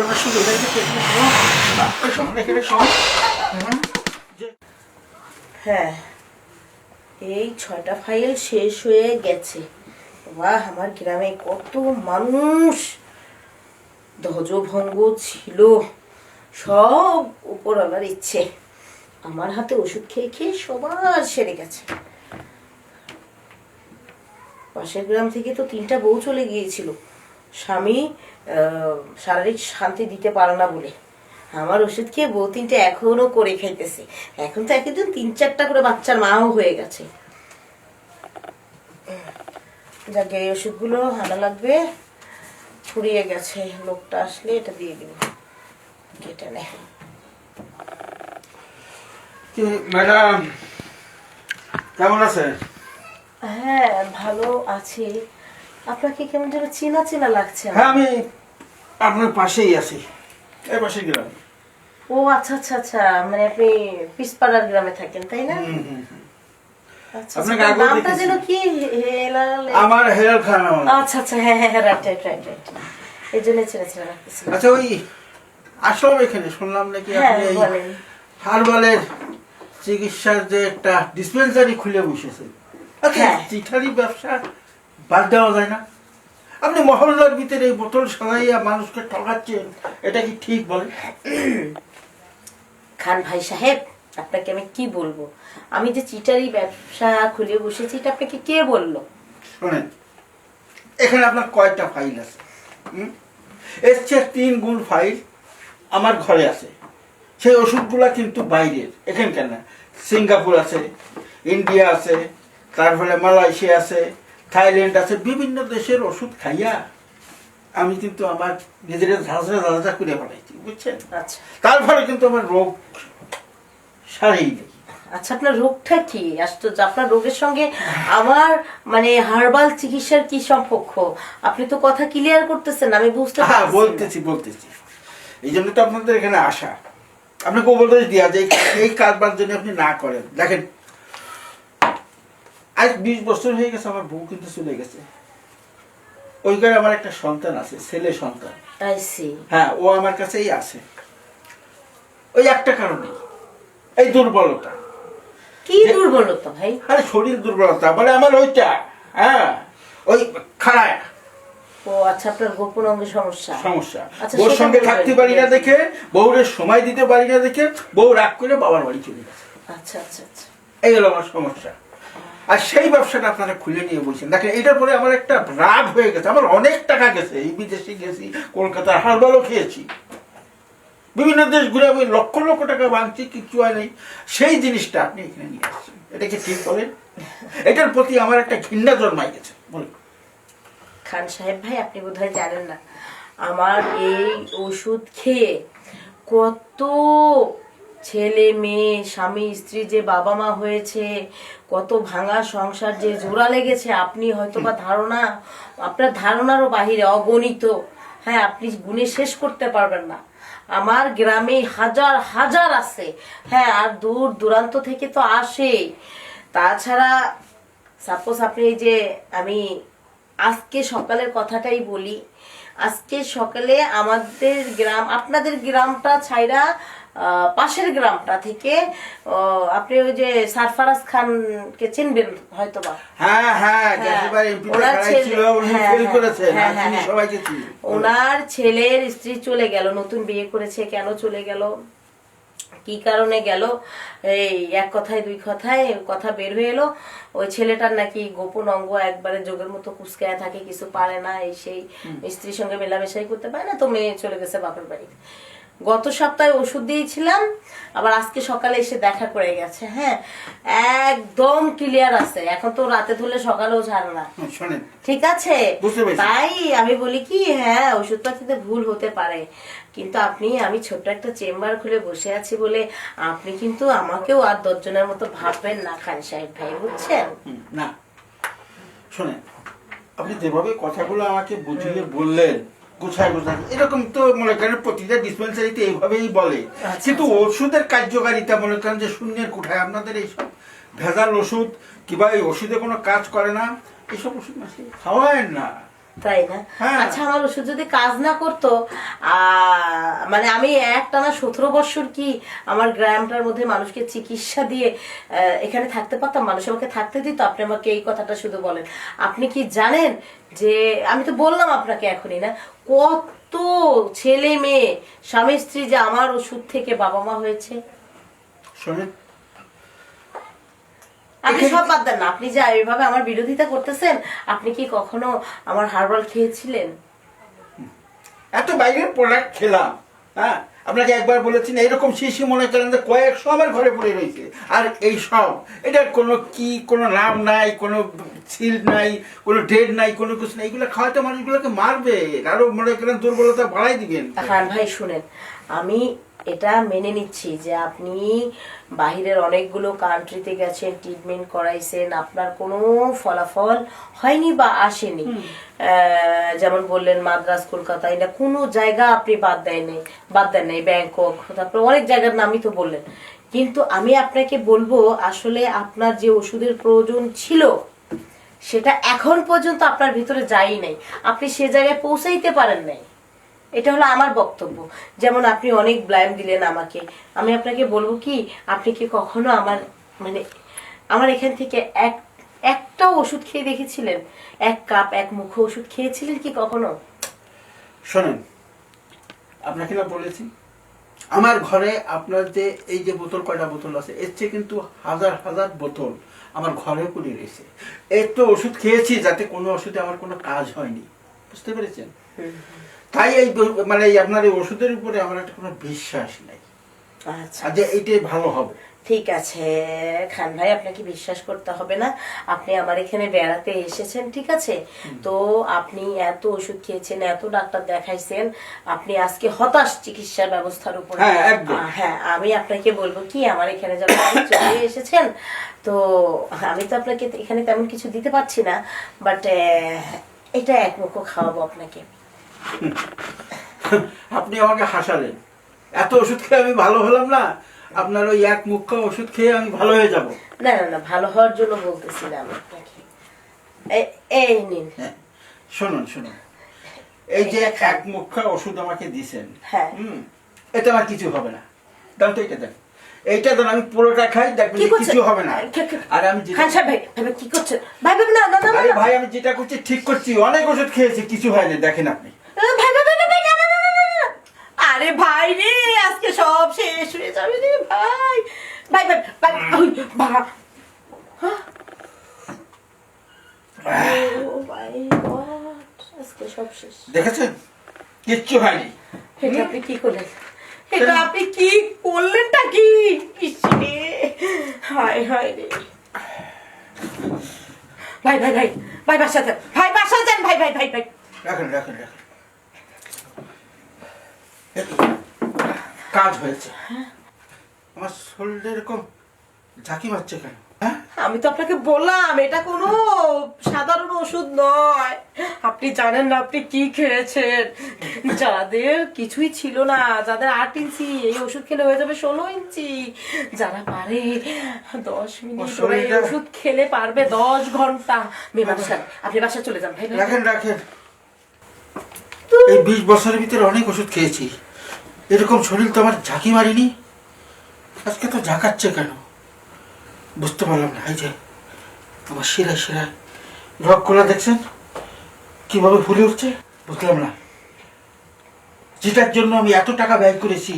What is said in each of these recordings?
জন্য শুরু হয়ে গেছে। হ্যাঁ, এই 6টা ফাইল শেষ হয়ে গেছে। বাহ, আমার গ্রামে কত মানুষ ধ্বজভঙ্গ ছিল, সব উপরওয়ালার ইচ্ছে। আমার হাতে ওষুধ খেয়ে খেয়ে সবার সেরে গেছে। পাশের গ্রাম থেকে তো 3টা বউ চলে গিয়েছিল, স্বামী শারীরিক শান্তি দিতে পারে না বলে। আমার ওষুধ খেয়ে বউ 3টে এখনো করে খাইতেছে। এখন তো একদিন 3-4টা করে বাচ্চার মাও হয়ে গেছে। যাকে এই ওষুধগুলো আনা লাগবে, ফুরিয়ে গেছে। লোকটা আসলে এটা দিয়ে দিব, কেটে নে। ম্যাডাম কেমন আছে? হ্যাঁ, ভালো আছি। আপনাকে কেমন যেন চেনা চেনা লাগছে। হ্যাঁ, আমি আপনার পাশেই আছি, এই পাশে গ্রাম। ও আচ্ছা আচ্ছা আচ্ছা, মানে আপনি পিসপাড়ার গ্রামে থাকেন, তাই না? আচ্ছা, আপনাকে আপনার আগেও নামটা দেখেছি। যেন কি? হেলাল। আমার হেলাল খান। আচ্ছা আচ্ছা, হ্যাঁ হ্যাঁ হ্যাঁ, রাইট রাইট রাইট রাইট, এই জন্য চেনা চেনা লাগতেছিল। আচ্ছা, ওই আসলাম এখানে, শুনলাম নাকি হ্যাঁ, আপনি এই বলেন। হারবালের চিকিৎসার যে একটা ডিসপেন্সারি খুলে বসেছে। আচ্ছা, হ্যাঁ। চিঠারি ব্যবসা বাদ দেওয়া যায় না? আপনি মহল্লার ভিতরে এই বোতল সাজাইয়া মানুষকে ঠকাচ্ছেন, এটা কি ঠিক বলেন? খান ভাই সাহেব, আপনাকে আমি কি বলবো? আমি যে চিটারি ব্যবসা খুলে বসেছি, এটা আপনাকে কে বললো? শোনেন, এখানে আপনার কয়টা ফাইল আছে? এর চেয়ে 3 গুণ ফাইল আমার ঘরে আছে। সেই ওষুধগুলা কিন্তু বাইরের, এখানকার না। সিঙ্গাপুর আছে, ইন্ডিয়া আছে, তারপরে মালয়েশিয়া আছে, থাইল্যান্ড আছে, বিভিন্ন দেশের ওষুধ খাইয়া আমি কিন্তু আমার নিজের ঝাঁঝরা করে ফেলাইছি, বুঝছেন? আচ্ছা তারপরে কিন্তু আমার রোগ সারেই নেই। আচ্ছা, আপনার রোগটা কি? আশ্চর্য, আপনার রোগের সঙ্গে আমার মানে হার্বাল চিকিৎসার কি সম্পর্ক? আপনি তো কথা ক্লিয়ার করতেছেন না, আমি বুঝতে হ্যাঁ, পারছি না। বলতেছি এই জন্য তো আপনাদের এখানে আসা। আপনাকে উপদেশ দেওয়া যে এই কারবার যদি আপনি না করেন, দেখেন আজ 20 বছর হয়ে গেছে, আমার বউ কিন্তু চলে গেছে। ওই ঘরে আমার একটা সন্তান আছে, ছেলে সন্তান। I see. হ্যাঁ, ও আমার কাছেই আছে। ওই একটা কারণে, এই দুর্বলতা। কি দুর্বলতা ভাই? আরে শরীর দুর্বলতা বলে আমার ওইটা, হ্যাঁ, ওই খাড়ায় ও আচ্ছা, আপনার গোপন অঙ্গের সমস্যা। সমস্যা। আচ্ছা, বউর সেটা সঙ্গে বলবেন। থাকতে পারি না দেখে, বউরের সময় দিতে পারি না দেখে, বউ রাগ করে বাবার বাড়ি চলে গেছে। আচ্ছা আচ্ছা আচ্ছা। এই হলো আমার সমস্যা। আর সেই ব্যবসাটা আপনারা খুলে নিয়ে বলছেন। দেখেন, এটার পরে আমার একটা রাগ হয়ে গেছে। আমার অনেক টাকা গেছে, এই বিদেশে গেছি, কলকাতার হারবালও খেয়েছি, বিভিন্ন দেশ ঘুরে আমি লক্ষ লক্ষ টাকা ভাঙছি, কিছু হয় নেই। সেই জিনিসটা আপনি এখানে নিয়ে আসছেন, এটা কি ঠিক বলেন? এটার প্রতি আমার একটা ঘৃণা জন্মাই গেছে। বলুন। খান সাহেব ভাই, আপনি বোধহয় জানেন না, আমার এই ওষুধ খেয়ে কত ছেলে মেয়ে, স্বামী স্ত্রী যে বাবা মা হয়েছে, কত ভাঙা সংসার যে জোড়া লেগেছে, আপনি হয়তো বা আপনার ধারণারও বাহিরে, অগণিত। হ্যাঁ, আপনি গুণে শেষ করতে পারবেন না। আমার গ্রামে হাজার হাজার আছে। হ্যাঁ, আর দূর দূরান্ত থেকে তো আসে। তাছাড়া সাপোজ আপনি এই যে, আমি আজকে সকালের কথাটাই বলি। আজকে সকালে আমাদের গ্রাম, আপনাদের গ্রামটা ছাইরা পাশের গ্রামটা থেকে আপনি ওই যে সারফারাজ খানকে চিনবেন হয়তোবা। হ্যাঁ হ্যাঁ, ওনার ছেলের স্ত্রী চলে গেল, নতুন বিয়ে করেছে। কেন চলে গেল, কি কারণে গেল, এই এক কথায় দুই কথায় কথা বের হয়ে এলো। ওই ছেলেটার নাকি গোপন অঙ্গ একবারে যোগের মতো কুচকায় থাকে, কিছু পারে না, এই সেই স্ত্রীর সঙ্গে মেলামেশাই করতে পারে না, তো মেয়ে চলে গেছে বাপের বাড়ি। গত সপ্তাহে ওষুধ দিয়েছিলাম, আবার আজকে সকালে এসে দেখা করে গেছে। হ্যাঁ, একদম ক্লিয়ার আছে। এখন তো রাতে ধরলে সকালেও ছাড়ে না। ঠিক আছে, তাই আমি বলি কি, হ্যাঁ ওষুধটা কিন্তু ভুল হতে পারে, কিন্তু আমি ছোট্ট একটা চেম্বার খুলে বসে আছি বলে আপনি কিন্তু আমাকেও আর 10 জনের মতো ভাববেন না খান সাহেব ভাই, বুঝছেন? না, শোনেন, আপনি যেভাবে কথাগুলো আমাকে বুঝিয়ে বললেন, গোছায় গোছায়, এরকম তো মনে করেন প্রতিটা ডিসপেন্সারিতে এইভাবেই বলে। কিন্তু ওষুধের কার্যকারিতা মনে করেন যে শূন্যের কোঠায়। আপনাদের এইসব ভেজাল ওষুধ কিংবা এই ওষুধে কোনো কাজ করে না, এইসব ওষুধ খাওয়ায় না, তাই না? আচ্ছা, আমার ওষুধ যদি কাজ না করতো, মানে আমি একটানা 17 বছর কি আমার গ্রামটার মধ্যে মানুষকে চিকিৎসা দিয়ে এখানে থাকতে পারতাম, মানুষ আমাকে থাকতে দিত? আপনি আমাকে এই কথাটা শুধু বলেন। আপনি কি জানেন যে আমি তো বললাম আপনাকে এখনই না, কত ছেলে মেয়ে স্বামী স্ত্রী যে আমার ওষুধ থেকে বাবা মা হয়েছে। শোনেন, আপনি সব বাদ দেন না, আপনি যে এইভাবে আমার বিরোধিতা করতেছেন, আপনি কি কখনো আমার হার্বাল খেয়েছিলেন? এত বাইরের প্রোডাক্ট খেলাম, হ্যাঁ আপনাকে একবার বলেছি না, এরকম শিশু মনে করেন যে কয়েকশো আমার ঘরে পড়ে রয়েছে, আর এই সব এটার কোনো নাম নাই, কোনো সিল নাই, কোনো ডেট নাই, কোনো কিছু নাই। এগুলো খাওয়াতে মানুষগুলোকে মারবে, আরো মনে করেন দুর্বলতা বাড়াই দিবেন। খান ভাই শুনেন, আমি এটা মেনে নিচ্ছি যে আপনি বাহিরের অনেকগুলো কান্ট্রিতে গেছেন, ট্রিটমেন্ট করাইছেন, আপনার কোনো ফলাফল হয়নি বা আসেনি। যেমন বললেন মাদ্রাজ, কলকাতা, এটা কোনো জায়গা আপনি বাদ দেন নাই, ব্যাংকক, তারপর অনেক জায়গার নামই তো বললেন। কিন্তু আমি আপনাকে বলবো, আসলে আপনার যে ওষুধের প্রয়োজন ছিল সেটা এখন পর্যন্ত আপনার ভিতরে যায়ই নাই, আপনি সে জায়গায় পৌঁছাইতে পারেন নাই। এটা হলো আমার বক্তব্য। যেমন আপনি অনেক ব্লাইম দিলেন আমাকে, আমি আপনাকে বলবো কি, আপনি কি কখনো আমার এখান থেকে একটাও ওষুধ খেয়ে দেখেছিলেন? এক কাপ, এক মুখো ওষুধ খেয়েছিলেন কি কখনো? শোনেন, আপনাকে না বলেছি আমার ঘরে আপনার যে এই যে বোতল, কয়টা বোতল আছে, এর চেয়ে কিন্তু হাজার হাজার বোতল আমার ঘরে পড়ে রয়েছে। এর তো ওষুধ খেয়েছি যাতে কোনো ওষুধে আমার কোনো কাজ হয়নি, বুঝতে পেরেছেন? তাই এই আপনার এই ওষুধের উপরে আমার একটা কোনো বিশ্বাস নেই, আচ্ছা যে এইটাই ভালো হবে। ঠিক আছে খান ভাই, আপনাকে বিশ্বাস করতে হবে না। আপনি আমার এখানে বেড়াতে এসেছেন, ঠিক আছে, তো আপনি এত ওষুধ খেয়েছেন, এত ডাক্তার দেখাইছেন, আপনি আজকে হতাশ চিকিৎসার ব্যবস্থার উপরে। হ্যাঁ, আমি আপনাকে বলবো কি, আমার এখানে যখন আপনি চলে এসেছেন, তো আমি তো আপনাকে এখানে তেমন কিছু দিতে পারছি না, বাট এটা এক মুখো খাওয়াবো আপনাকে। আপনি আমাকে হাসালেন, এত ওষুধ খেয়ে আমি ভালো হলাম না? আপনার ওই এক মুখ্য ওষুধ খেয়ে আমি ভালো হয়ে যাব? না না না, ভালো হওয়ার জন্য বলতেছিলাম আপনাকে। এই নিন। শুনুন, এই যে এক মুখ্য ওষুধ আমাকে দিছেন, হ্যাঁ, এতে আমার কিছু হবে না। দাম তো এইটা দেন, আমি পুরোটা খাই, দেখবেন কিছু হবে না। আর আমি ভাই কি করছেন? ভাই না না না ভাই, আমি যেটা করছি ঠিক করছি, অনেক ওষুধ খেয়েছি, কিছু হয়নি, দেখেন আপনি। আরে ভাই রে, আজকে সব শেষ হয়ে যাবে রে ভাই। ভাই ভাই ভাই ভাই, আজকে সব শেষ। দেখেছেন, কিচ্ছু হয়নি। এটা আপনি কি করলেন? এটা আপনি কি করলেনটা কি? হায় হায় রে ভাই ভাই ভাই ভাই, বাসা যান ভাই, বাসা যান ভাই ভাই ভাই ভাই। রাখেন, কাজ হয়েছে। আমার শরীরে এরকম ঝাঁকি মারছে কেন? আমি তো আপনাকে বললাম এটা কোনো সাধারণ ওষুধ নয়। আপনি জানেন না আপনি কি খেয়েছেন। যাদের কিছুই ছিল না, যাদের 8 ইঞ্চি, এই ওষুধ খেলে হয়ে যাবে 16 ইঞ্চি। যারা পারে 10 মিনিট এই ওষুধ খেলে পারবে 10 ঘন্টা। আপনি বাসায় চলে যান ভাই। রাখেন। এই 20 বছরের ভিতরে অনেক ওষুধ খেয়েছি, এরকম শরীর তো আমার ঝাঁকি মারিনি। আজকে তো ঝাঁকাচ্ছে কেন বুঝতে পারলাম না। এই যে আমার শিরায় রগগুলো দেখছেন কিভাবে ফুলে উঠছে, বুঝলাম না। যেটার জন্য আমি এত টাকা ব্যয় করেছি,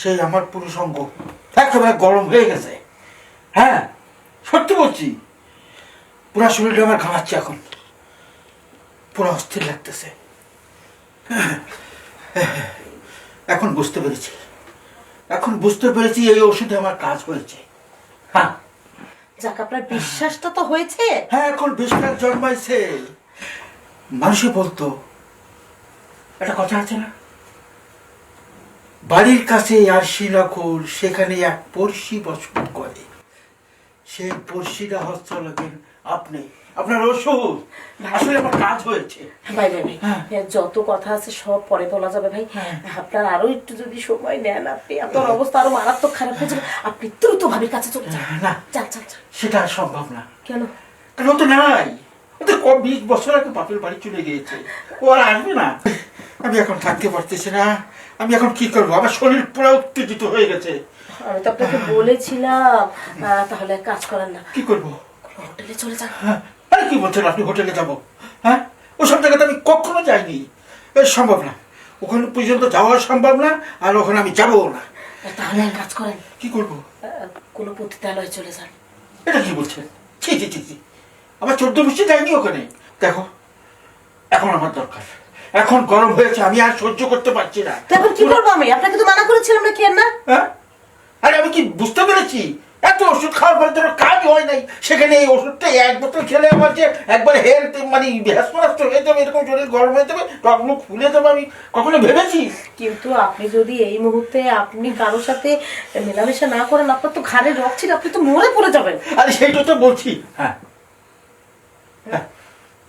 সেই আমার পুরুষ অঙ্গ একেবারে গরম হয়ে গেছে। হ্যাঁ, সত্যি বলছি, পুরো শরীরটা আমার ঘামাচ্ছে, এখন পুরো অস্থির লাগতেছে। এখন বুঝতে পেরেছি এই ওষুধে আমার কাজ হয়েছে। হ্যাঁ, যাক, আপনার বিশ্বাসটা তো হয়েছে। হ্যাঁ, এখন বিশ্বাস জন্মাইছে। মানুষে বলতো, একটা কথা আছে না, বাড়ির কাছে আর শিলাকুল, সেখানে এক পড়শি বসবাস করে। সেই পড়শিটা হচ্ছে লাগেন আপনি, আপনার ওষুধ। আসলে আমার কাজ হয়েছে। ভাই যত কথা আছে সব পরে বলা যাবে ভাই। আপনার আরো একটু যদি সময় নেন, আপনার অবস্থা আরো মারাত্মক খারাপ হয়ে যাবে। আপনি দ্রুত ভাবির কাছে চলে যান। না, যান। সেটা সম্ভব না। কেন? ও তো নাই, ও তো 20 বছর আগে বাপের বাড়ি চলে গিয়েছে, ও আর আসবে না। আমি এখন থাকতে পারতেছি না। আমি এখন কি করবো? আমার শরীর পুরো উত্তেজিত হয়ে গেছে। আমি তো আপনাকে বলেছিলাম। তাহলে এক কাজ করেন না, কি করবো? হোটেলে চলে যান। আরে কি বলছেন আপনি? হোটেলে যাবো? হ্যাঁ, ওসব জায়গাতে আমি কখনো যাইনি। সম্ভব না, ওখানে পর্যন্ত যাওয়া সম্ভব না, আর ওখানে আমি যাবো না। তাহলে এক কাজ করেন, কি করবো? কোনো পতিতালয়ে চলে যান। এটা কি বলছেন? ছি ছি ছি ছি, আমার 14 বৃষ্টি যায়নি ওখানে। দেখো, এখন আমার দরকার, এখন গরম হয়েছে, আমি আর সহ্য করতে পারছি না। তারপর কি করবো আমি? আপনাকে তো মানা করেছিলাম না, কি না? হ্যাঁ, আরে আমি কি বুঝতে পেরেছি? এত ওষুধ খাওয়ার পরে তোর কাজ হয় নাই, সেখানে এই ওষুধটা এক বোতল খেলে আমার যে একবার হেলথ মানে হ্যাসমাস্ত হয়ে যাবে, এরকম শরীর গরম হয়ে যাবে, টক মুখ ফুলে যাবে, আমি কখনো ভেবেছি? কিন্তু আপনি যদি এই মুহূর্তে আপনি কারোর সাথে মেলামেশা না করেন, আপনার তো ঘাড়ে রক ছিল, আপনি তো মরে পড়ে যাবেন। আরে সেইটা তো বলছি। হ্যাঁ হ্যাঁ,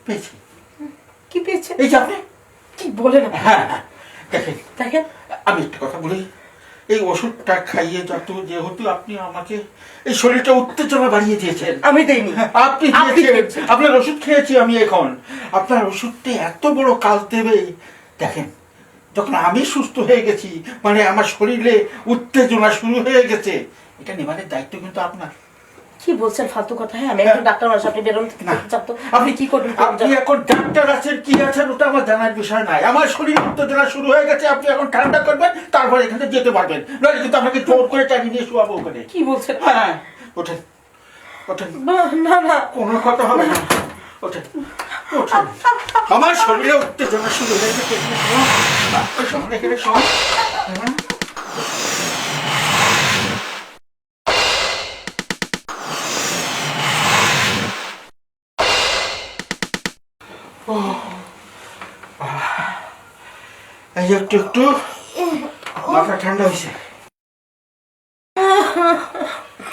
পেয়েছি। কি পেয়েছে? এই যে আপনি কি বলেন? হ্যাঁ হ্যাঁ, দেখেন দেখেন, আমি একটা কথা বলি, এই ওষুধটা খাইয়ে যত যেহেতু আপনি আমাকে এই শরীরটা উত্তেজনা বাড়িয়ে দিয়েছেন। আমি দেইনি। আপনি আপনি দিয়েছেন। খেয়েছেন। আপনার ওষুধ খেয়েছি আমি এখন। আপনার ওষুধটা এত বড় কাজ দেবে। দেখেন, যখন আমি সুস্থ হয়ে গেছি, মানে আমার শরীরে উত্তেজনা শুরু হয়ে গেছে, এটা নেবার দায়িত্ব কিন্তু আপনার। কি বলছেন ফালতু কথা? হ্যাঁ, আমি একজন ডাক্তার মানুষ, আপনি বেরোন না। চাপ তো। আপনি কি করবেন? আপনি এখন ডাক্তার আছেন কি আছেন ওটা আমার জানার বিষয় নাই। আমার শরীর উত্তেজনা শুরু হয়ে গেছে, আপনি এখন ঠান্ডা করবেন, তারপর এখান থেকে যেতে পারবেন, নইলে কিন্তু আপনাকে জোর করে টানিয়ে নিয়ে শোয়াবো ওখানে। কি বলছেন? হ্যাঁ, ওঠেন ওঠেন, না না, কোনো কথা হবে না, ওঠেন ওঠেন। আমার শরীরে উত্তেজনা শুরু হয়ে গেছে। এখানে শোন। হ্যাঁ? এই যে একটু একটু মাথা ঠান্ডা হয়েছে।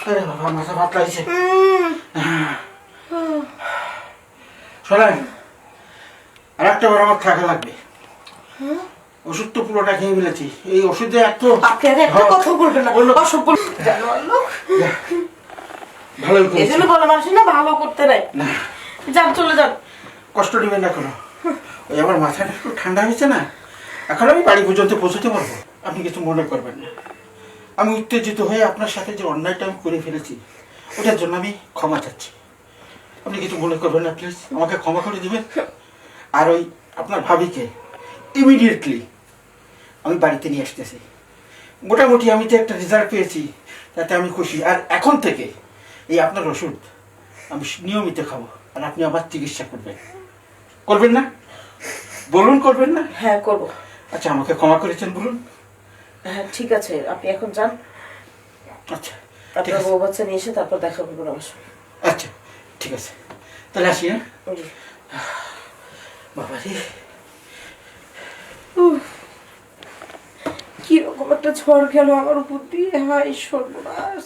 আরে বাবা, মাথা ভাত লাগছে। শোনেন, আর একটা বার আমার থাকা লাগবে। ওষুধ তো পুরোটা খেয়ে ফেলেছি। এই ওষুধে এত আপনি আর একটা কথা বলবেন না, অসভ্য লোক। ভালোই এই জন্য করেছি। বলে মানুষের না ভালো করতে নাই। না, যান, চলে যান। কষ্ট নেবেন না কোনো। ওই আমার মাথাটা একটু ঠান্ডা হয়েছে না, এখন আমি বাড়ি পর্যন্ত পৌঁছতে পারবো। আপনি কিছু মনে করবেন না। আমি উত্তেজিত হয়ে আপনার সাথে যে অন্যায়টা আমি করে ফেলেছি, ওটার জন্য আমি ক্ষমা চাচ্ছি। আপনি কিছু মনে করবেন না প্লিজ, আমাকে ক্ষমা করে দিবেন। আর ওই আপনার ভাবিকে ইমিডিয়েটলি আমি বাড়িতে নিয়ে আসতেছি। মোটামুটি আমি তো একটা রেজাল্ট পেয়েছি, তাতে আমি খুশি। আর এখন থেকে এই আপনার ওষুধ আমি নিয়মিত খাবো, আর আপনি আমার চিকিৎসা করবেন। করবেন না? বলুন, করবেন না? হ্যাঁ, করবো। আচ্ছা, আমাকে ক্ষমা করেছেন বলুন। হ্যাঁ, ঠিক আছে, আপনি এখন যান। আচ্ছা ঠিক আপনার আছে। বউ বাচ্চা নিয়ে এসে তারপর দেখা করবেন আমার সঙ্গে। আচ্ছা ঠিক আছে, তাহলে আসি। হ্যাঁ জি। বাবা রে, কিরকম একটা ঝড় গেল আমার উপর দিয়ে, হায় সর্বনাশ।